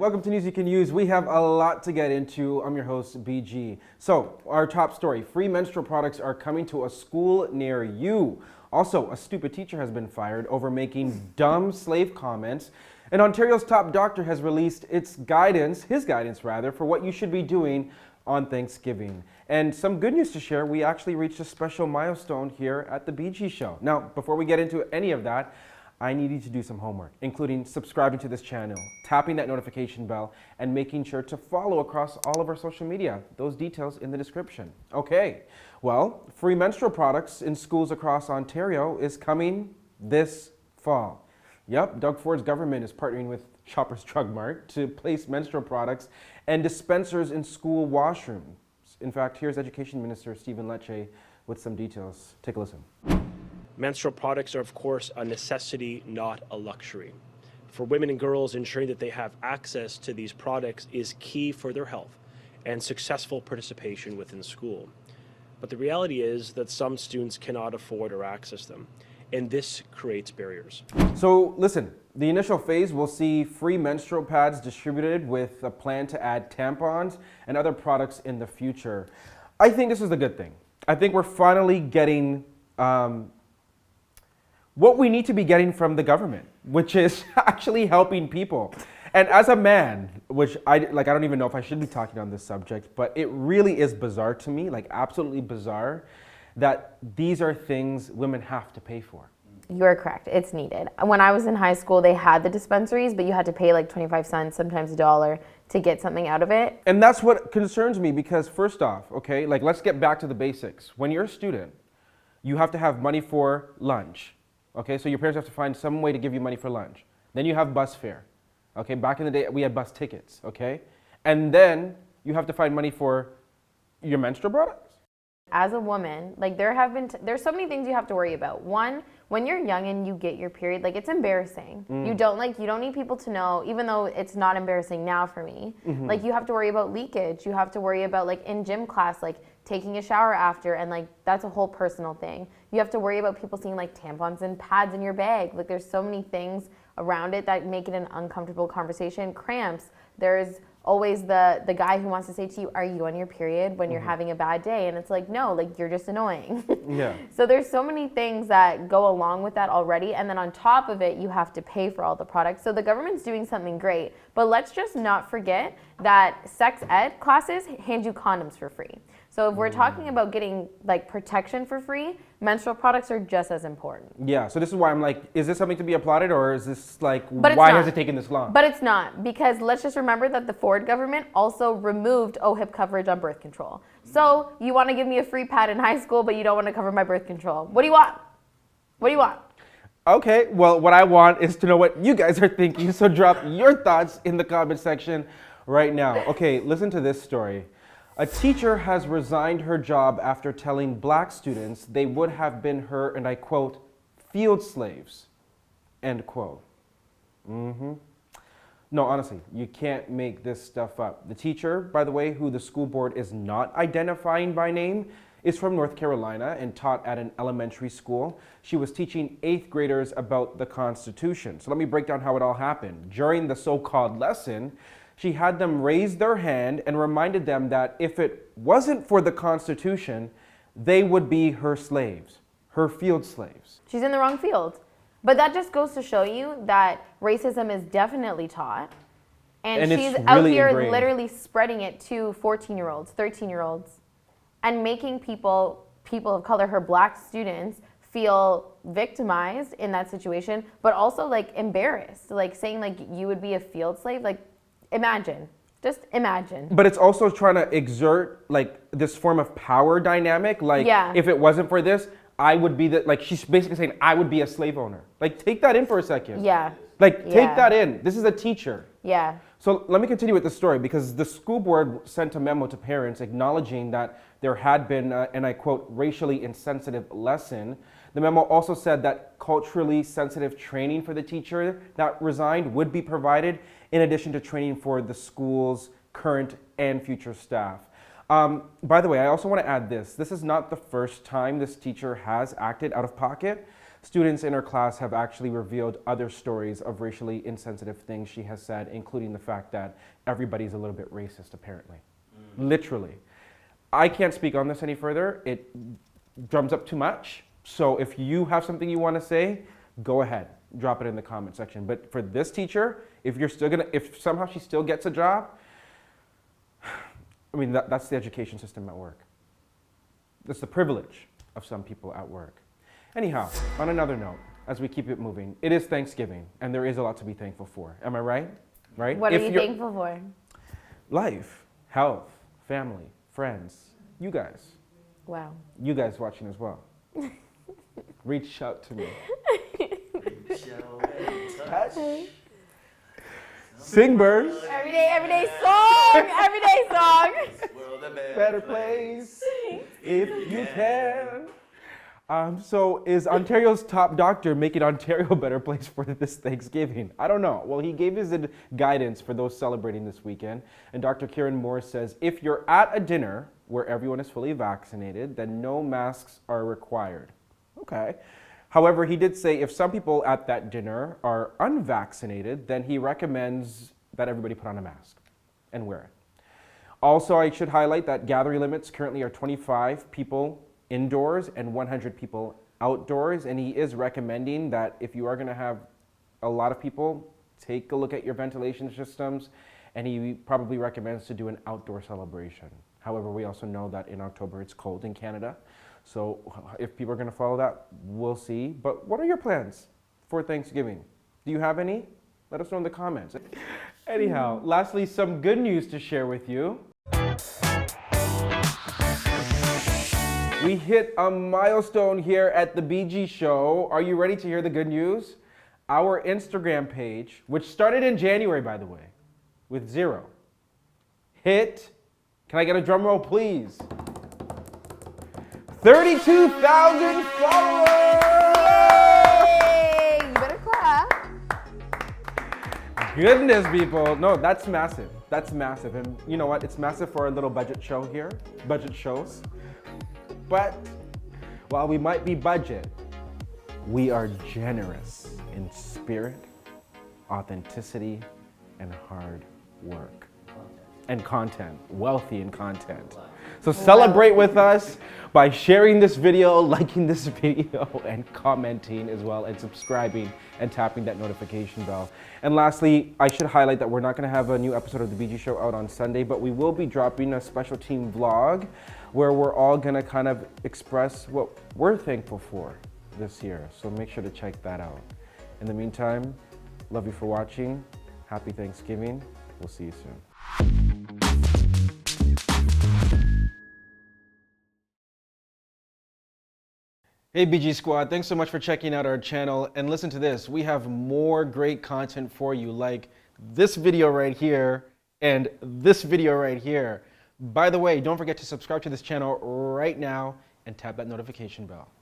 Welcome to News You Can Use. We have a lot to get into. I'm your host, BG. So, our top story, free menstrual products are coming to a school near you. Also, a stupid teacher has been fired over making dumb slave comments. And Ontario's top doctor has released his guidance for what you should be doing on Thanksgiving. And some good news to share, we actually reached a special milestone here at the BG Show. Now, before we get into any of that, I need you to do some homework, including subscribing to this channel, tapping that notification bell, and making sure to follow across all of our social media. Those details in the description. Okay, well, free menstrual products in schools across Ontario is coming this fall. Yep, Doug Ford's government is partnering with Shoppers Drug Mart to place menstrual products and dispensers in school washrooms. In fact, here's Education Minister Stephen Lecce with some details. Take a listen. Menstrual products are, of course, a necessity, not a luxury. For women and girls, ensuring that they have access to these products is key for their health and successful participation within school. But the reality is that some students cannot afford or access them, and this creates barriers. So listen, the initial phase will see free menstrual pads distributed with a plan to add tampons and other products in the future. I think this is a good thing. I think we're finally getting what we need to be getting from the government, which is actually helping people. And as a man, which I don't even know if I should be talking on this subject, but it really is bizarre to me, like absolutely bizarre, that these are things women have to pay for. You're correct. It's needed. When I was in high school, they had the dispensaries, but you had to pay like 25 cents, sometimes $1 to get something out of it. And that's what concerns me because first off, okay, like let's get back to the basics. When you're a student, you have to have money for lunch. Okay, so your parents have to find some way to give you money for lunch. Then you have bus fare. Okay, back in the day, we had bus tickets, okay? And then you have to find money for your menstrual products. As a woman, like there's so many things you have to worry about. One, when you're young and you get your period, like it's embarrassing. You don't need people to know, even though it's not embarrassing now for me. Like you have to worry about leakage. You have to worry about like in gym class, like taking a shower after, and like that's a whole personal thing. You have to worry about people seeing like tampons and pads in your bag. Like there's so many things around it that make it an uncomfortable conversation. Cramps. There's always the guy who wants to say to you, are you on your period when you're having a bad day? And it's like, no, like you're just annoying. Yeah. So there's so many things that go along with that already. And then on top of it, you have to pay for all the products. So the government's doing something great, but let's just not forget that sex ed classes hand you condoms for free. So if we're talking about getting like protection for free, menstrual products are just as important. Yeah, so this is why I'm like, is this something to be applauded or is this like, why has it taken this long? But it's not, because let's just remember that the Ford government also removed OHIP coverage on birth control. So you want to give me a free pad in high school, but you don't want to cover my birth control. What do you want? What do you want? Okay, well, what I want is to know what you guys are thinking, so drop your thoughts in the comment section right now. Okay, listen to this story. A teacher has resigned her job after telling black students they would have been her, and I quote, field slaves, end quote. No, honestly, you can't make this stuff up. The teacher, by the way, who the school board is not identifying by name, is from North Carolina and taught at an elementary school. She was teaching 8th graders about the Constitution. So let me break down how it all happened. During the so-called lesson, she had them raise their hand and reminded them that if it wasn't for the Constitution, they would be her slaves, her field slaves. She's in the wrong field. But that just goes to show you that racism is definitely taught. And she's out really here ingrained, literally spreading it to 14-year-olds, 13-year-olds, and making people of color, her black students, feel victimized in that situation, but also like embarrassed, like saying like you would be a field slave. Like, imagine, just imagine. But it's also trying to exert like this form of power dynamic. Like, if it wasn't for this, I would be like, she's basically saying, I would be a slave owner. Like, take that in for a second. Yeah. Like, take that in. This is a teacher. Yeah. So let me continue with the story because the school board sent a memo to parents acknowledging that there had been, and I quote, racially insensitive lesson. The memo also said that culturally sensitive training for the teacher that resigned would be provided in addition to training for the school's current and future staff. By the way, I also want to add this. This is not the first time this teacher has acted out of pocket. Students in her class have actually revealed other stories of racially insensitive things she has said, including the fact that everybody's a little bit racist, apparently. Literally. I can't speak on this any further. It drums up too much. So if you have something you want to say, go ahead, drop it in the comment section. But for this teacher, if somehow she still gets a job, I mean, that's the education system at work. That's the privilege of some people at work. Anyhow, on another note, as we keep it moving, it is Thanksgiving, and there is a lot to be thankful for. Am I right? Right? What are you thankful for? Life, health, family, friends, you guys. Wow. You guys watching as well. Reach out to me. Touch. Sing, birds. Everyday song. Everyday song. Better place if you can. So is Ontario's top doctor making Ontario a better place for this Thanksgiving? I don't know. Well, he gave his guidance for those celebrating this weekend. And Dr. Kieran Moore says, if you're at a dinner where everyone is fully vaccinated, then no masks are required. Okay. However, he did say if some people at that dinner are unvaccinated, then he recommends that everybody put on a mask and wear it. Also, I should highlight that gathering limits currently are 25 people indoors and 100 people outdoors, and he is recommending that if you are going to have a lot of people, take a look at your ventilation systems, and he probably recommends to do an outdoor celebration. However, we also know that in October it's cold in Canada, so if people are going to follow that, we'll see. But what are your plans for Thanksgiving? Do you have any? Let us know in the comments. Anyhow, lastly, some good news to share with you. We hit a milestone here at the BG Show. Are you ready to hear the good news? Our Instagram page, which started in January, by the way, with 0, hit, can I get a drum roll, please? 32,000 followers! Yay! You better clap. Goodness, people. No, that's massive. That's massive. And you know what? It's massive for a little budget show here, budget shows. But while we might be budget, we are generous in spirit, authenticity, and hard work. And content, wealthy in content. So celebrate with us by sharing this video, liking this video, and commenting as well, and subscribing and tapping that notification bell. And lastly, I should highlight that we're not going to have a new episode of the BG Show out on Sunday, but we will be dropping a special team vlog where we're all going to kind of express what we're thankful for this year. So make sure to check that out. In the meantime, love you for watching. Happy Thanksgiving. We'll see you soon. Hey BG Squad, thanks so much for checking out our channel, and listen to this, we have more great content for you, like this video right here and this video right here. By the way, don't forget to subscribe to this channel right now and tap that notification bell.